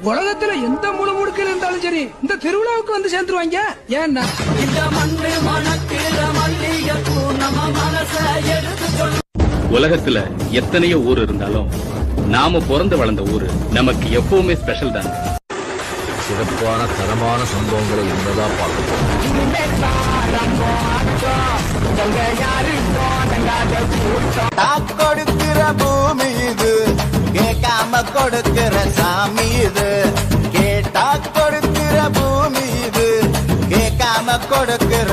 உலகத்துல எந்த முழுமுடுக்கில் இருந்தாலும் சரி இந்த திருவிழாவுக்கு வந்து சேர்ந்துருவாங்க. ஏன்னா உலகத்துல எத்தனையோ ஊர் இருந்தாலும் நாம பிறந்து வளர்ந்த ஊரு நமக்கு எப்பவுமே ஸ்பெஷல் தான். சிறப்பான தரமான சம்பவங்களை என்னதான் பார்க்க கொடுக்கிற பூமி இது, கேட்காம கொடுக்கிற சாமி இது. கேட்டா கொடுக்கிற பூமி இது, கேட்காம கொடுக்கிற